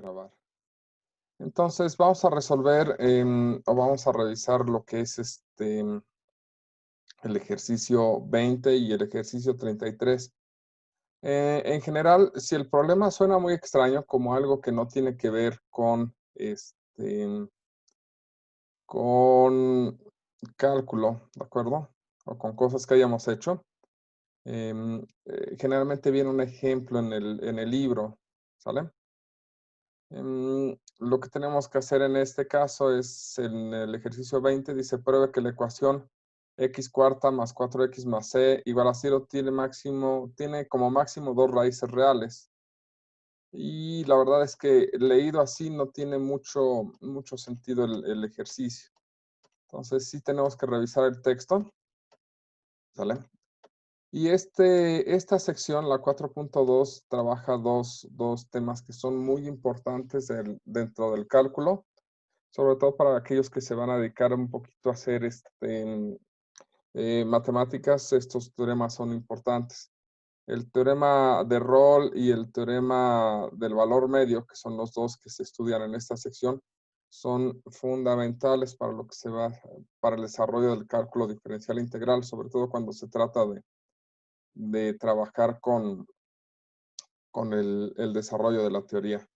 grabar. Entonces vamos a resolver o vamos a revisar lo que es el ejercicio 20 y el ejercicio 33. En general, si el problema suena muy extraño, como algo que no tiene que ver con cálculo, ¿de acuerdo? O con cosas que hayamos hecho, generalmente viene un ejemplo en el libro, ¿sale? Lo que tenemos que hacer en este caso es, en el ejercicio 20, dice, pruebe que la ecuación x cuarta más 4x más c igual a 0 tiene como máximo dos raíces reales. Y la verdad es que leído así no tiene mucho sentido el ejercicio. Entonces sí tenemos que revisar el texto, ¿sale? Y esta sección, la 4.2, trabaja dos temas que son muy importantes dentro del cálculo, sobre todo para aquellos que se van a dedicar un poquito a hacer matemáticas. Estos teoremas son importantes. El teorema de Rolle y el teorema del valor medio, que son los dos que se estudian en esta sección, son fundamentales para lo que para el desarrollo del cálculo diferencial integral, sobre todo cuando se trata de trabajar con el desarrollo de la teoría.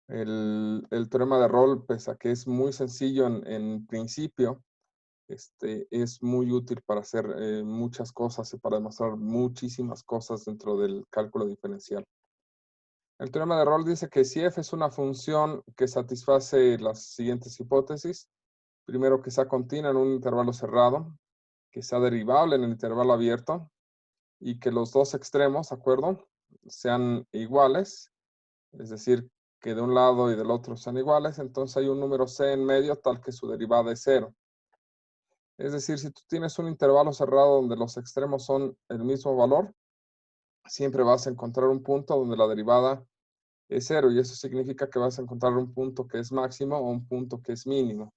El teorema de Rolle, pese a que es muy sencillo en principio, es muy útil para hacer muchas cosas y para demostrar muchísimas cosas dentro del cálculo diferencial. El teorema de Rolle dice que si f es una función que satisface las siguientes hipótesis, primero que sea continua en un intervalo cerrado, que sea derivable en el intervalo abierto y que los dos extremos, ¿de acuerdo?, sean iguales, es decir, que de un lado y del otro sean iguales, entonces hay un número c en medio tal que su derivada es 0. Es decir, si tú tienes un intervalo cerrado donde los extremos son el mismo valor, siempre vas a encontrar un punto donde la derivada es 0, y eso significa que vas a encontrar un punto que es máximo o un punto que es mínimo.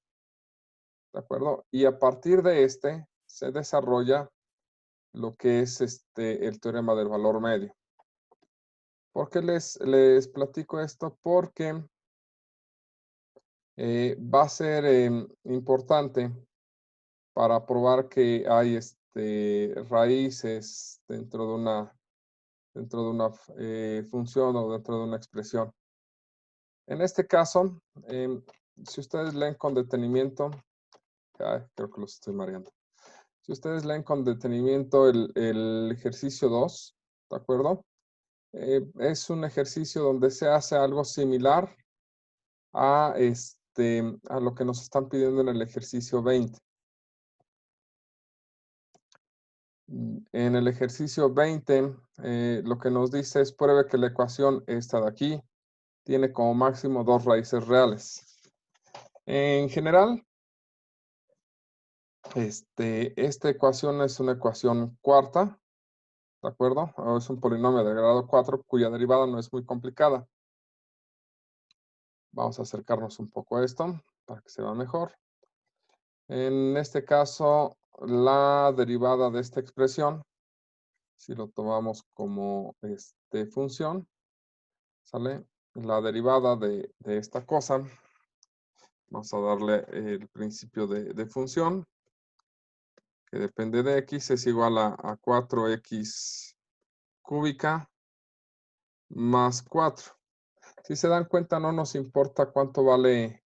¿De acuerdo? Y a partir de se desarrolla lo que es el teorema del valor medio. ¿Por qué les platico esto? Porque va a ser importante para probar que hay raíces dentro de una función o dentro de una expresión. En este caso, si ustedes leen con detenimiento, creo que los estoy mareando. Si ustedes leen con detenimiento el ejercicio 2, ¿de acuerdo? Es un ejercicio donde se hace algo similar a, a lo que nos están pidiendo en el ejercicio 20. En el ejercicio 20, lo que nos dice es pruebe que la ecuación esta de aquí tiene como máximo dos raíces reales. En general, esta ecuación es una ecuación cuarta, ¿de acuerdo? O es un polinomio de grado 4 cuya derivada no es muy complicada. Vamos a acercarnos un poco a esto para que se vea mejor. En este caso, la derivada de esta expresión, si lo tomamos como función, ¿sale? La derivada de esta cosa, vamos a darle el principio de función, que depende de x, es igual a 4x cúbica más 4. Si se dan cuenta, no nos importa cuánto vale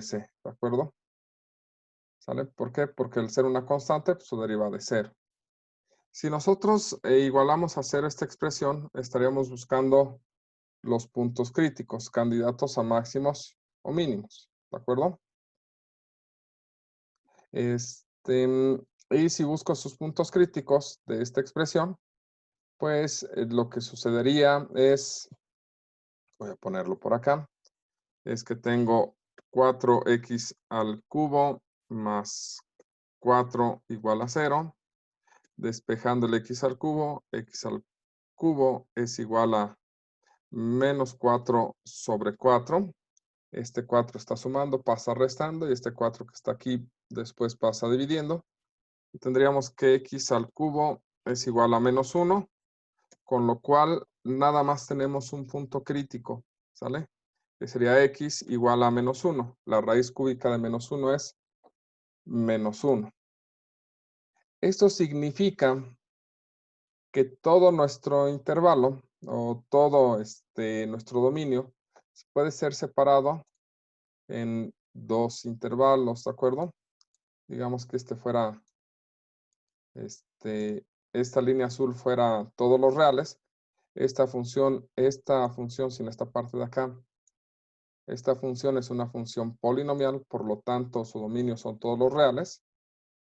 c, ¿de acuerdo? ¿Sale? ¿Por qué? Porque al ser una constante, pues, su derivada es 0. Si nosotros igualamos a 0 esta expresión, estaríamos buscando los puntos críticos, candidatos a máximos o mínimos, ¿de acuerdo? Y si busco sus puntos críticos de esta expresión, pues lo que sucedería es, voy a ponerlo por acá, es que tengo 4x al cubo más 4 igual a 0. Despejando el x al cubo es igual a menos 4 sobre 4. Este 4 está sumando, pasa restando, y este 4 que está aquí después pasa dividiendo. Y tendríamos que x al cubo es igual a menos 1, con lo cual nada más tenemos un punto crítico, ¿sale? que sería x igual a menos 1. La raíz cúbica de menos 1 es menos 1. Esto significa que todo nuestro intervalo o todo nuestro dominio puede ser separado en dos intervalos, ¿de acuerdo? Digamos que fuera, esta línea azul fuera todos los reales. Esta función sin esta parte de acá, esta función es una función polinomial, por lo tanto su dominio son todos los reales.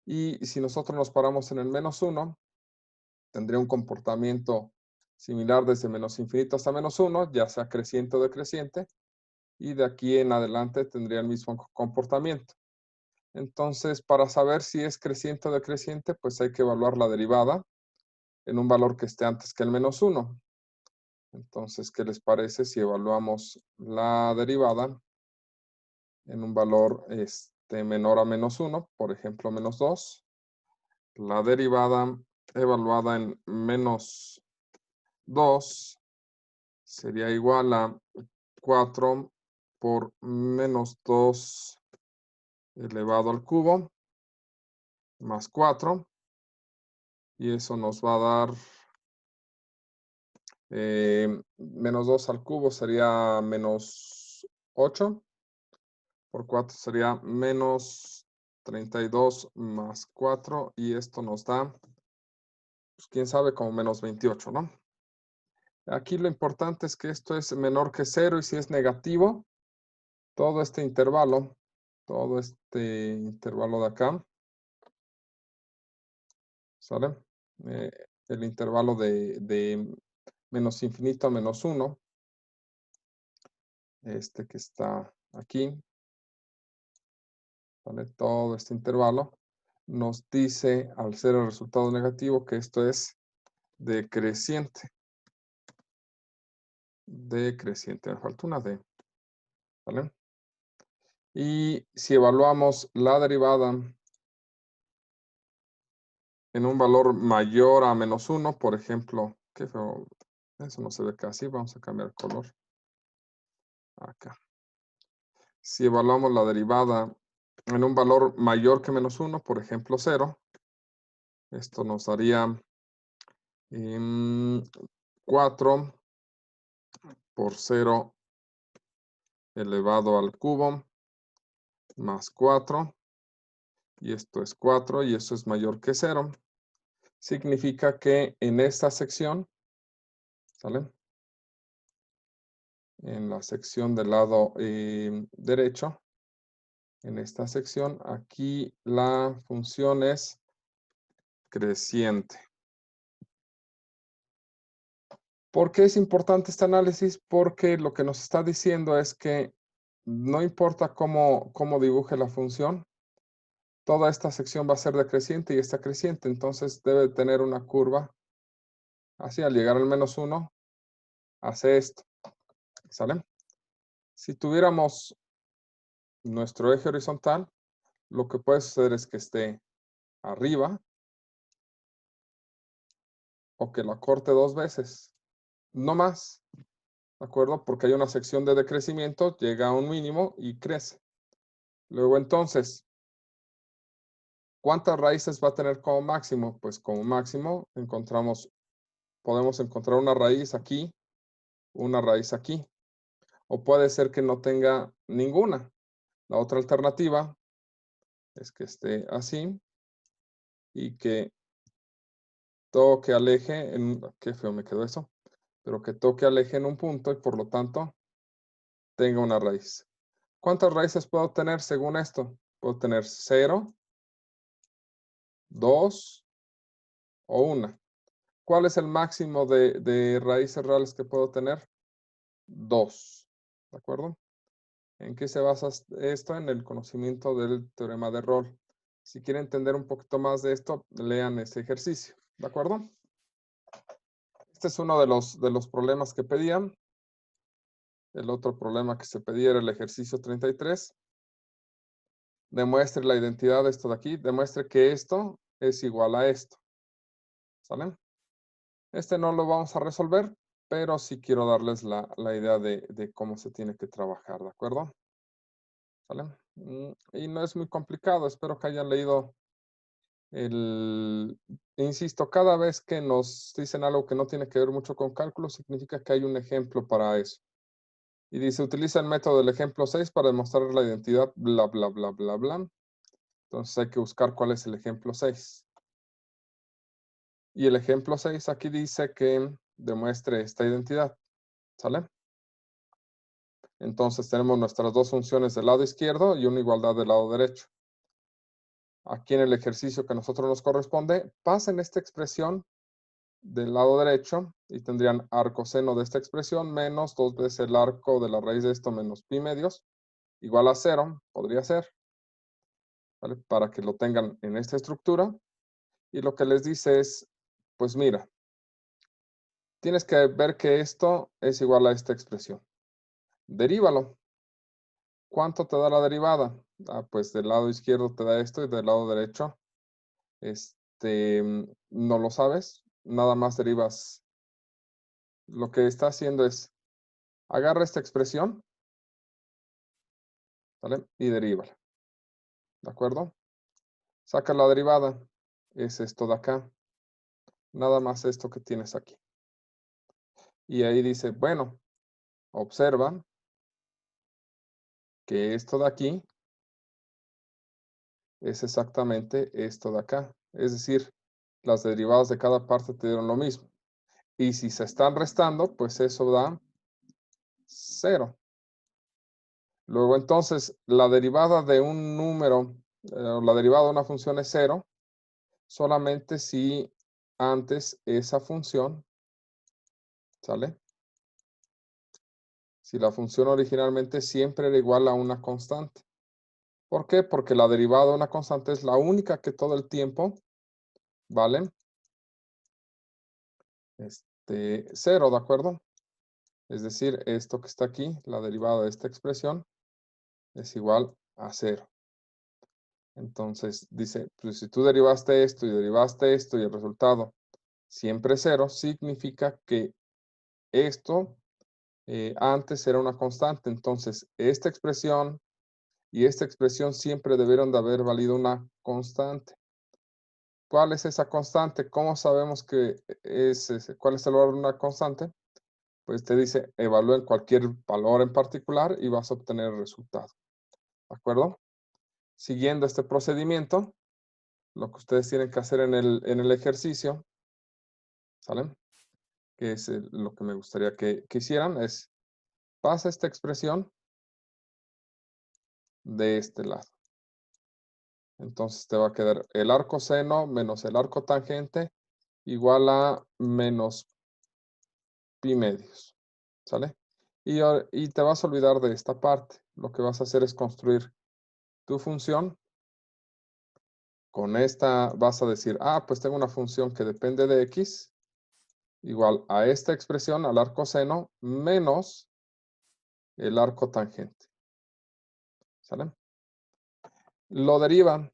Y si nosotros nos paramos en el menos 1, tendría un comportamiento similar desde menos infinito hasta menos 1, ya sea creciente o decreciente, y de aquí en adelante tendría el mismo comportamiento. Entonces, para saber si es creciente o decreciente, pues hay que evaluar la derivada en un valor que esté antes que el menos 1. Entonces, ¿qué les parece si evaluamos la derivada en un valor menor a menos 1, por ejemplo, menos 2? La derivada evaluada en menos 2 sería igual a 4 por menos 2 elevado al cubo más 4. Y eso nos va a dar menos 2 al cubo sería menos 8. Por 4 sería menos 32 más 4. Y esto nos da, pues, quién sabe, como menos 28, ¿no? Aquí lo importante es que esto es menor que 0 y si es negativo, todo este intervalo de acá, ¿sale? El intervalo de menos infinito a menos 1, que está aquí, ¿vale? Todo este intervalo nos dice, al ser el resultado negativo, que esto es decreciente. Decreciente, me falta una D, ¿vale? Y si evaluamos la derivada en un valor mayor a menos 1, por ejemplo, qué feo, eso no se ve casi, vamos a cambiar el color. Acá. Si evaluamos la derivada en un valor mayor que menos 1, por ejemplo 0, esto nos daría 4 por 0 elevado al cubo más 4. Y esto es 4 y eso es mayor que 0. Significa que en esta sección, ¿sale? En la sección del lado derecho, en esta sección, aquí la función es creciente. ¿Por qué es importante este análisis? Porque lo que nos está diciendo es que no importa cómo dibuje la función, toda esta sección va a ser decreciente y está creciente, entonces debe tener una curva así. Al llegar al menos 1, hace esto, ¿sale? Si tuviéramos nuestro eje horizontal, lo que puede suceder es que esté arriba o que la corte 2 veces, no más, ¿de acuerdo? Porque hay una sección de decrecimiento, llega a un mínimo y crece. Luego entonces, ¿cuántas raíces va a tener como máximo? Pues como máximo podemos encontrar una raíz aquí, una raíz aquí. O puede ser que no tenga ninguna. La otra alternativa es que esté así y que toque aleje qué feo me quedó eso, pero que toque aleje en un punto y por lo tanto tenga una raíz. ¿Cuántas raíces puedo tener según esto? Puedo tener 0, 2 o 1. ¿Cuál es el máximo de raíces reales que puedo tener? 2. ¿De acuerdo? ¿En qué se basa esto? En el conocimiento del teorema de Rolle. Si quieren entender un poquito más de esto, lean ese ejercicio. ¿De acuerdo? Este es uno de los problemas que pedían. El otro problema que se pedía era el ejercicio 33. Demuestre la identidad de esto de aquí. Demuestre que esto es igual a esto. ¿Sale? Este no lo vamos a resolver. pero sí quiero darles la idea de cómo se tiene que trabajar, ¿de acuerdo? ¿Sale? Y no es muy complicado, espero que hayan leído insisto, cada vez que nos dicen algo que no tiene que ver mucho con cálculo, significa que hay un ejemplo para eso. Y dice, utiliza el método del ejemplo 6 para demostrar la identidad, bla, bla, bla, bla, bla. Entonces hay que buscar cuál es el ejemplo 6. Y el ejemplo 6 aquí dice que demuestre esta identidad, ¿sale? Entonces tenemos nuestras dos funciones del lado izquierdo y una igualdad del lado derecho. Aquí en el ejercicio que a nosotros nos corresponde, pasen esta expresión del lado derecho y tendrían arco seno de esta expresión menos 2 veces el arco de la raíz de esto menos pi medios igual a 0, podría ser, ¿vale? Para que lo tengan en esta estructura. Y lo que les dice es, pues mira, tienes que ver que esto es igual a esta expresión. Derívalo. ¿Cuánto te da la derivada? Ah, pues del lado izquierdo te da esto y del lado derecho, no lo sabes. Nada más derivas. Lo que está haciendo es, agarra esta expresión, ¿vale? Y derívala. ¿De acuerdo? Saca la derivada. Es esto de acá. Nada más esto que tienes aquí. Y ahí dice, bueno, observa que esto de aquí es exactamente esto de acá. Es decir, las derivadas de cada parte te dieron lo mismo. Y si se están restando, pues eso da 0. Luego entonces, la derivada de un número, la derivada de una función es 0, solamente si antes esa función, ¿sale? Si la función originalmente siempre era igual a una constante. ¿Por qué? Porque la derivada de una constante es la única que todo el tiempo vale 0, ¿de acuerdo? Es decir, esto que está aquí, la derivada de esta expresión, es igual a 0. Entonces dice, pues si tú derivaste esto y derivaste esto y el resultado siempre es 0, significa que esto antes era una constante. Entonces, esta expresión y esta expresión siempre debieron de haber valido una constante. ¿Cuál es esa constante? ¿Cómo sabemos que cuál es el valor de una constante? Pues te dice, evalúen cualquier valor en particular y vas a obtener el resultado. ¿De acuerdo? Siguiendo este procedimiento, lo que ustedes tienen que hacer en el ejercicio, ¿sale? Que es lo que me gustaría que hicieran, es pasa esta expresión de este lado. Entonces te va a quedar el arco seno menos el arco tangente igual a menos pi medios. ¿Sale? Y te vas a olvidar de esta parte. Lo que vas a hacer es construir tu función. Con esta vas a decir, ah, pues tengo una función que depende de x, igual a esta expresión, al arco seno, menos el arco tangente. ¿Sale? Lo derivan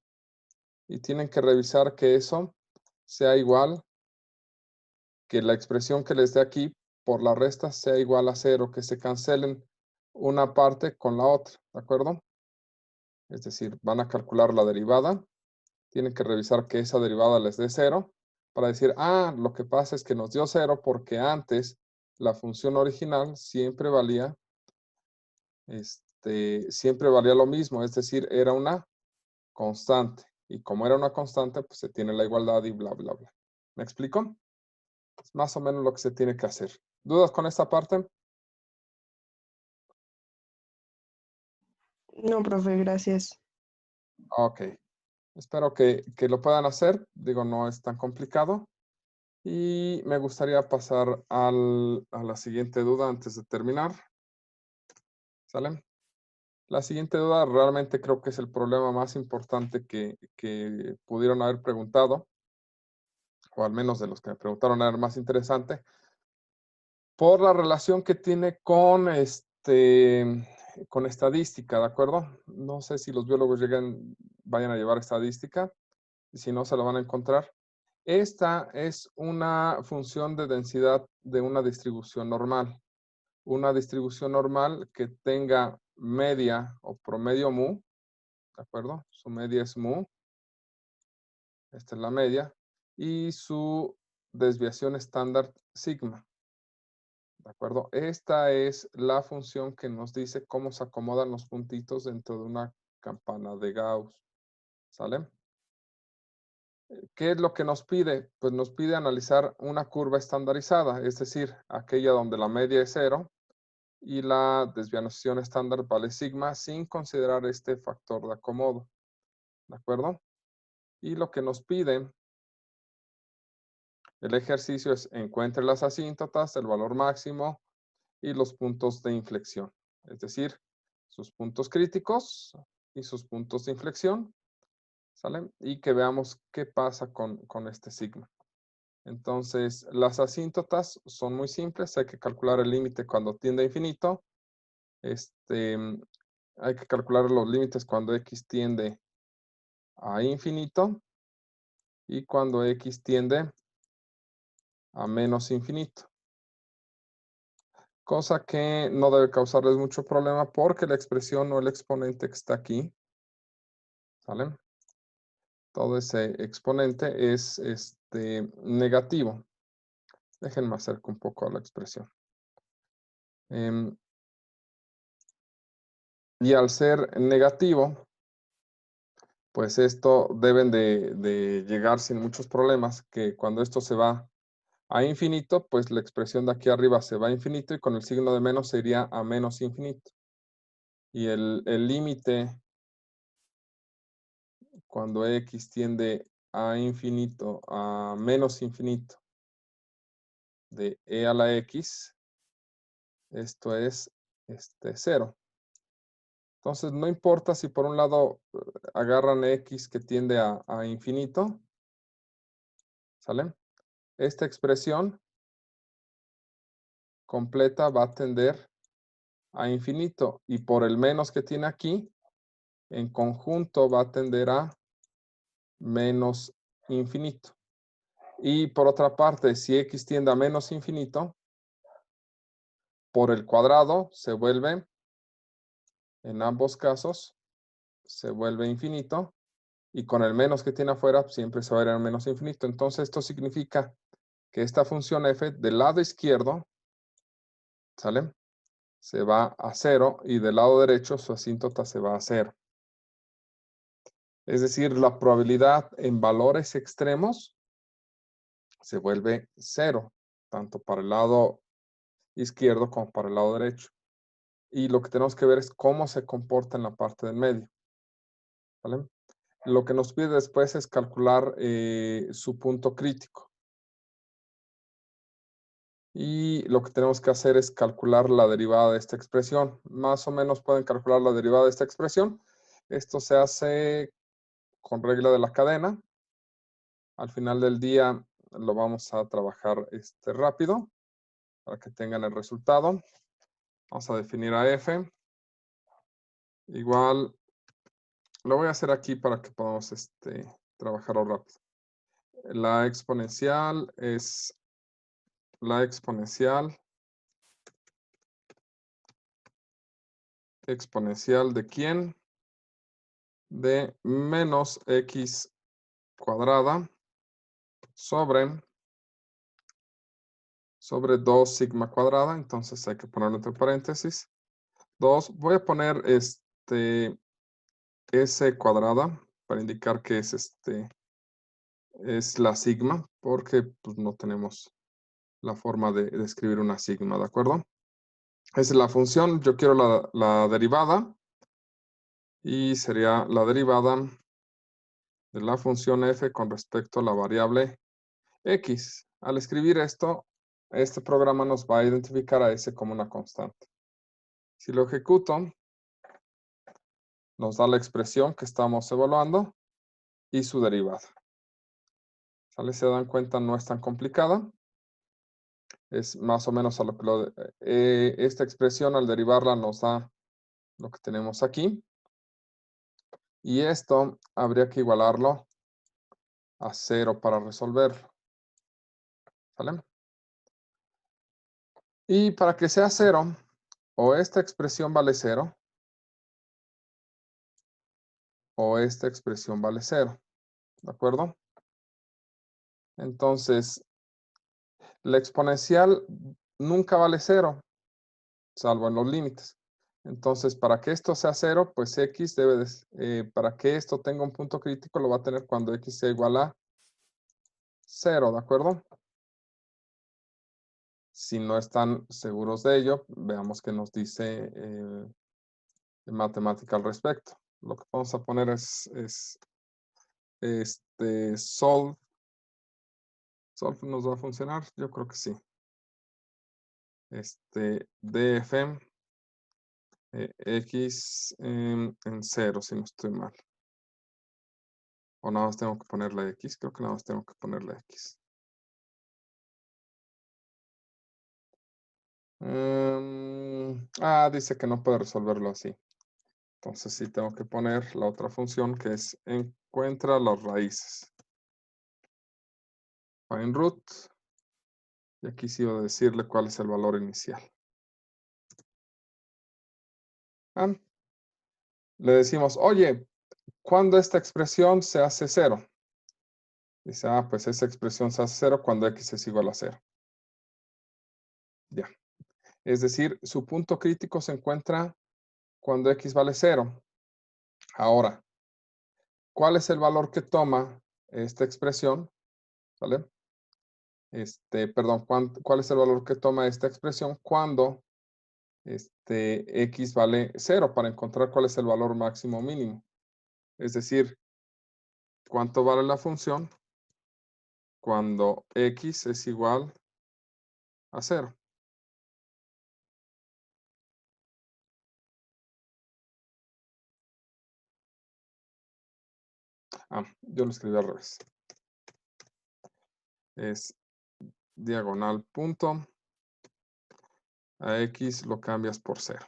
y tienen que revisar que eso sea igual, que la expresión que les dé aquí por la resta sea igual a 0, que se cancelen una parte con la otra, ¿de acuerdo? Es decir, van a calcular la derivada, tienen que revisar que esa derivada les dé 0, para decir, ah, lo que pasa es que nos dio 0 porque antes la función original siempre valía lo mismo, es decir, era una constante. Y como era una constante, pues se tiene la igualdad y bla, bla, bla. ¿Me explico? Es más o menos lo que se tiene que hacer. ¿Dudas con esta parte? No, profe, gracias. Ok. Espero que lo puedan hacer. Digo, no es tan complicado. Y me gustaría pasar a la siguiente duda antes de terminar. ¿Sale? La siguiente duda realmente creo que es el problema más importante que pudieron haber preguntado, o al menos de los que me preguntaron era el más interesante, por la relación que tiene con con estadística, ¿de acuerdo? No sé si los biólogos vayan a llevar estadística, y si no se lo van a encontrar. Esta es una función de densidad de una distribución normal. Una distribución normal que tenga media o promedio mu, ¿de acuerdo? Su media es mu, esta es la media, y su desviación estándar sigma, ¿de acuerdo? Esta es la función que nos dice cómo se acomodan los puntitos dentro de una campana de Gauss, ¿sale? ¿Qué es lo que nos pide? Pues nos pide analizar una curva estandarizada, es decir, aquella donde la media es 0 y la desviación estándar vale sigma sin considerar este factor de acomodo, ¿de acuerdo? Y lo que nos pide el ejercicio es encuentre las asíntotas, el valor máximo y los puntos de inflexión, es decir, sus puntos críticos y sus puntos de inflexión, ¿sale? Y que veamos qué pasa con este sigma. Entonces, las asíntotas son muy simples. Hay que calcular el límite cuando tiende a infinito. Hay que calcular los límites cuando x tiende a infinito y cuando x tiende a menos infinito. Cosa que no debe causarles mucho problema porque la expresión o el exponente que está aquí, ¿sale? Todo ese exponente es negativo. Déjenme acercar un poco a la expresión. Y al ser negativo, pues esto deben de llegar sin muchos problemas, que cuando esto se va a infinito, pues la expresión de aquí arriba se va a infinito y con el signo de menos se iría a menos infinito. Y el límite cuando x tiende a infinito, a menos infinito, de e a la x, esto es 0. Entonces, no importa si por un lado agarran x que tiende a infinito, ¿sale? Esta expresión completa va a tender a infinito y por el menos que tiene aquí, en conjunto va a tender a menos infinito. Y por otra parte, si x tiende a menos infinito, por el cuadrado se vuelve, en ambos casos, se vuelve infinito. Y con el menos que tiene afuera, siempre se va a ir a menos infinito. Entonces, esto significa que esta función f del lado izquierdo, ¿sale? Se va a 0 y del lado derecho su asíntota se va a 0. Es decir, la probabilidad en valores extremos se vuelve 0, tanto para el lado izquierdo como para el lado derecho. Y lo que tenemos que ver es cómo se comporta en la parte del medio, ¿vale? Lo que nos pide después es calcular su punto crítico. Y lo que tenemos que hacer es calcular la derivada de esta expresión. Más o menos pueden calcular la derivada de esta expresión. Esto se hace con regla de la cadena. Al final del día lo vamos a trabajar rápido para que tengan el resultado. Vamos a definir a f. Igual, lo voy a hacer aquí para que podamos trabajarlo rápido. La exponencial es la exponencial de ¿quién? De menos x cuadrada sobre 2 sigma cuadrada. Entonces hay que ponerlo entre paréntesis. 2, voy a poner s cuadrada para indicar que es la sigma, porque pues, no tenemos la forma de escribir una sigma, ¿de acuerdo? Esa es la función, yo quiero la derivada, y sería la derivada de la función f con respecto a la variable x. Al escribir esto, este programa nos va a identificar a s como una constante. Si lo ejecuto, nos da la expresión que estamos evaluando y su derivada. ¿Sale? Se dan cuenta, no es tan complicada. Es más o menos a lo que esta expresión al derivarla nos da lo que tenemos aquí. Y esto habría que igualarlo a 0 para resolverlo. ¿Sale? Y para que sea 0, o esta expresión vale 0, o esta expresión vale 0. ¿De acuerdo? Entonces, la exponencial nunca vale 0, salvo en los límites. Entonces, para que esto sea 0, pues x debe de, para que esto tenga un punto crítico, lo va a tener cuando x sea igual a 0, ¿de acuerdo? Si no están seguros de ello, veamos qué nos dice matemática al respecto. Lo que vamos a poner es solve. Solve nos va a funcionar, yo creo que sí. df x en 0, si no estoy mal. O nada más tengo que ponerle x, creo que nada más tengo que ponerle x. Dice que no puede resolverlo así. Entonces sí tengo que poner la otra función que es encuentra las raíces. Find root. Y aquí sí voy a decirle cuál es el valor inicial. Le decimos, oye, ¿cuándo esta expresión se hace 0? Dice, pues esa expresión se hace 0 cuando x es igual a 0. Ya. Es decir, su punto crítico se encuentra cuando x vale 0. Ahora, ¿cuál es el valor que toma esta expresión? ¿Vale? Perdón, ¿cuál es el valor que toma esta expresión cuando x vale 0 para encontrar cuál es el valor máximo mínimo? Es decir, ¿cuánto vale la función cuando x es igual a 0? Yo lo escribí al revés. Es diagonal punto. A x lo cambias por 0.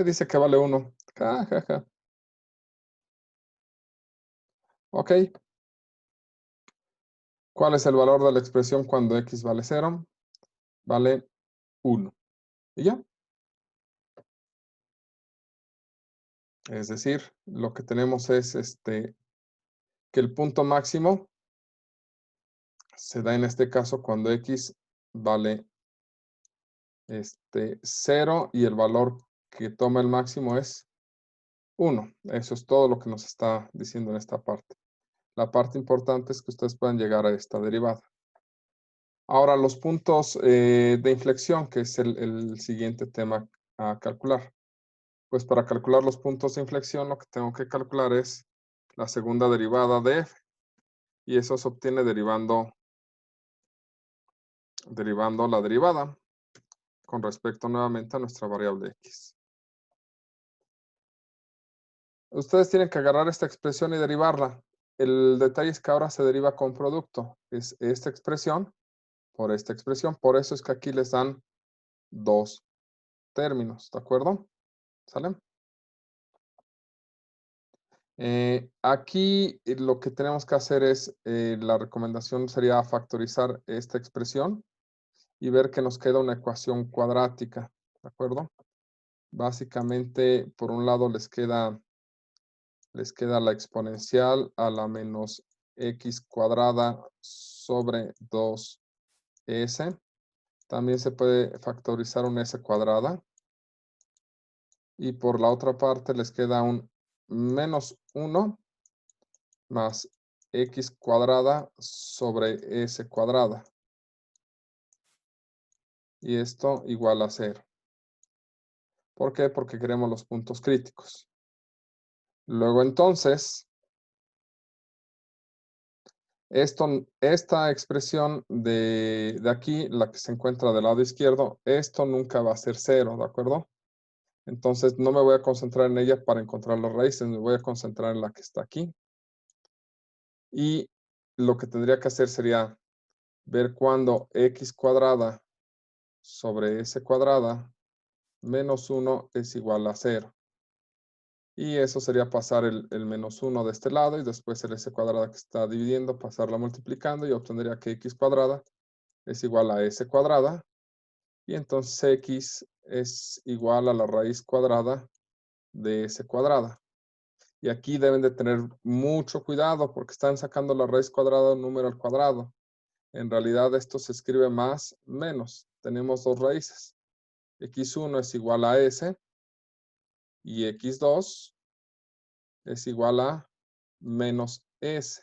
Dice que vale 1. Ja, ja, ja. Ok. ¿Cuál es el valor de la expresión cuando x vale 0? Vale 1. ¿Y ya? Es decir, lo que tenemos es que el punto máximo se da en este caso cuando x vale 0 y el valor que toma el máximo es 1. Eso es todo lo que nos está diciendo en esta parte. La parte importante es que ustedes puedan llegar a esta derivada. Ahora, los puntos de inflexión, que es el siguiente tema a calcular. Pues para calcular los puntos de inflexión, lo que tengo que calcular es la segunda derivada de f. Y eso se obtiene derivando la derivada con respecto nuevamente a nuestra variable x. Ustedes tienen que agarrar esta expresión y derivarla. El detalle es que ahora se deriva con producto. Es esta expresión por esta expresión. Por eso es que aquí les dan dos términos, ¿de acuerdo? ¿Sale? Aquí lo que tenemos que hacer es, la recomendación sería factorizar esta expresión y ver que nos queda una ecuación cuadrática, ¿de acuerdo? Básicamente, por un lado les queda la exponencial a la menos x cuadrada sobre 2s. También se puede factorizar un s cuadrada. Y por la otra parte les queda un menos 1 más x cuadrada sobre s cuadrada. Y esto igual a 0. ¿Por qué? Porque queremos los puntos críticos. Luego entonces, esta expresión de aquí, la que se encuentra del lado izquierdo, esto nunca va a ser 0, ¿de acuerdo? Entonces no me voy a concentrar en ella para encontrar las raíces, me voy a concentrar en la que está aquí. Y lo que tendría que hacer sería ver cuándo x cuadrada sobre s cuadrada menos 1 es igual a 0. Y eso sería pasar el menos 1 de este lado y después el s cuadrada que está dividiendo, pasarla multiplicando y obtendría que x cuadrada es igual a s cuadrada. Y entonces x es igual a la raíz cuadrada de s cuadrada. Y aquí deben de tener mucho cuidado porque están sacando la raíz cuadrada de un número al cuadrado. En realidad esto se escribe más menos. Tenemos dos raíces. x1 es igual a s y x2 es igual a menos s.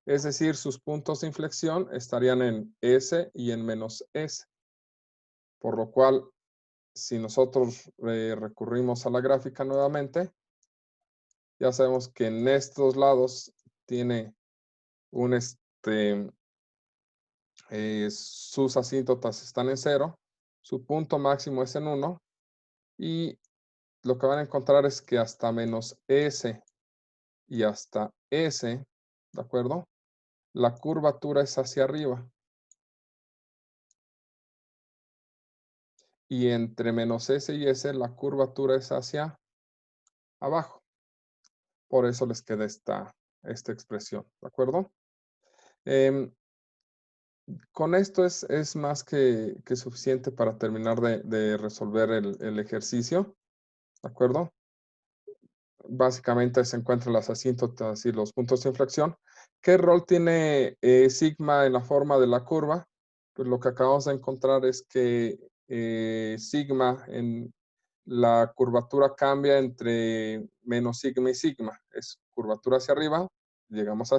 Es decir, sus puntos de inflexión estarían en s y en menos s. Por lo cual, si nosotros recurrimos a la gráfica nuevamente, ya sabemos que en estos lados tiene un sus asíntotas están en 0, su punto máximo es en 1 y lo que van a encontrar es que hasta menos s y hasta s, ¿de acuerdo? La curvatura es hacia arriba. Y entre menos s y s la curvatura es hacia abajo. Por eso les queda esta expresión, ¿de acuerdo? Con esto es más que suficiente para terminar de resolver el ejercicio, ¿de acuerdo? Básicamente se encuentran las asíntotas y los puntos de inflexión. ¿Qué rol tiene sigma en la forma de la curva? Pues lo que acabamos de encontrar es que sigma en la curvatura cambia entre menos sigma y sigma. Es curvatura hacia arriba, llegamos a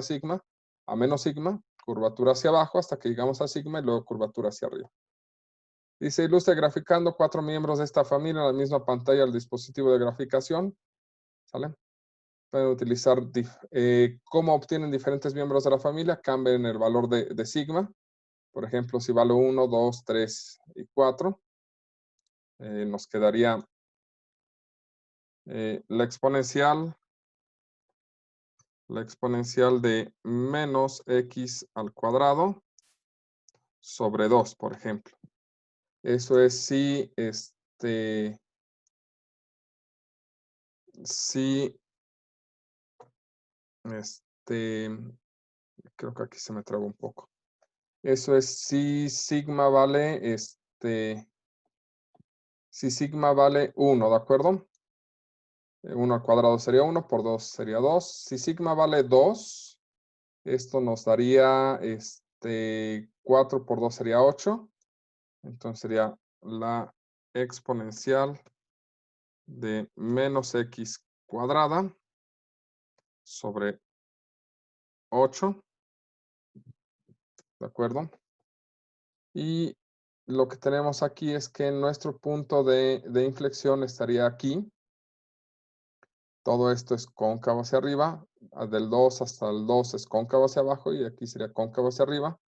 menos sigma, curvatura hacia abajo hasta que llegamos a sigma y luego curvatura hacia arriba. Dice, ilustre graficando 4 miembros de esta familia en la misma pantalla del dispositivo de graficación. ¿Sale? Pueden utilizar cómo obtienen diferentes miembros de la familia, cambien el valor de sigma. Por ejemplo, si vale 1, 2, 3 y 4, nos quedaría la exponencial de menos x al cuadrado sobre 2, por ejemplo. Eso es si, creo que aquí se me traba un poco. Eso es si sigma vale, si sigma vale 1, ¿de acuerdo? 1 al cuadrado sería 1, por 2 sería 2. Si sigma vale 2, esto nos daría 4 por 2 sería 8. Entonces sería la exponencial de menos x cuadrada sobre 8. ¿De acuerdo? Y lo que tenemos aquí es que nuestro punto de inflexión estaría aquí. Todo esto es cóncavo hacia arriba. Del 2 hasta el 2 es cóncavo hacia abajo y aquí sería cóncavo hacia arriba.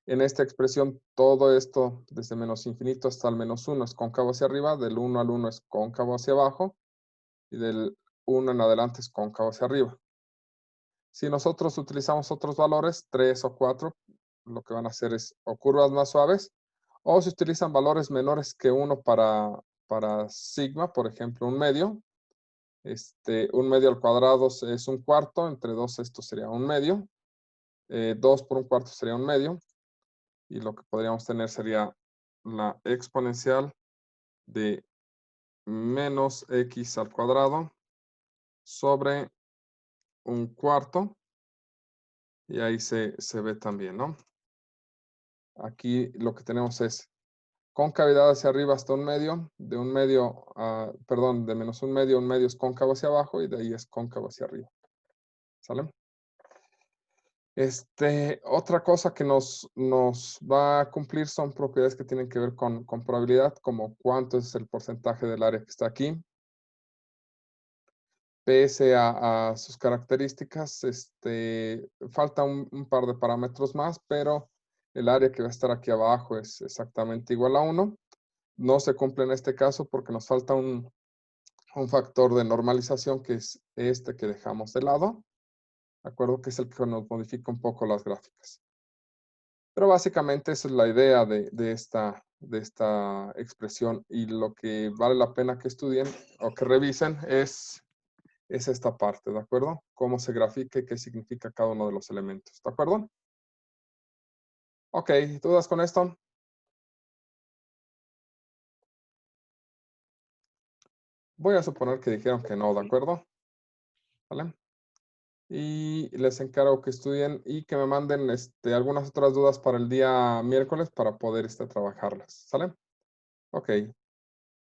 En esta expresión, todo esto desde menos infinito hasta el menos 1 es cóncavo hacia arriba. Del 1 al 1 es cóncavo hacia abajo. Y del 1 en adelante es cóncavo hacia arriba. Si nosotros utilizamos otros valores, 3 o 4, lo que van a hacer es o curvas más suaves, o si utilizan valores menores que 1 para sigma, por ejemplo, un medio. Un medio al cuadrado es un cuarto, entre 2 esto sería un medio. 2 por un cuarto sería un medio. Y lo que podríamos tener sería la exponencial de menos x al cuadrado sobre un cuarto. Y ahí se ve también, ¿no? Aquí lo que tenemos es concavidad hacia arriba hasta un medio, de un medio, perdón, de menos un medio es cóncavo hacia abajo y de ahí es cóncavo hacia arriba. ¿Sale? Otra cosa que nos va a cumplir son propiedades que tienen que ver con probabilidad, como cuánto es el porcentaje del área que está aquí. Pese a sus características, falta un par de parámetros más, pero el área que va a estar aquí abajo es exactamente igual a 1. No se cumple en este caso porque nos falta un factor de normalización que es este que dejamos de lado. ¿De acuerdo? Que es el que nos modifica un poco las gráficas. Pero básicamente esa es la idea de esta expresión y lo que vale la pena que estudien o que revisen es es esta parte, ¿de acuerdo? Cómo se grafica y qué significa cada uno de los elementos, ¿de acuerdo? Ok, ¿dudas con esto? Voy a suponer que dijeron que no, ¿de acuerdo? ¿Vale? Y les encargo que estudien y que me manden algunas otras dudas para el día miércoles para poder trabajarlas. ¿Sale? Ok.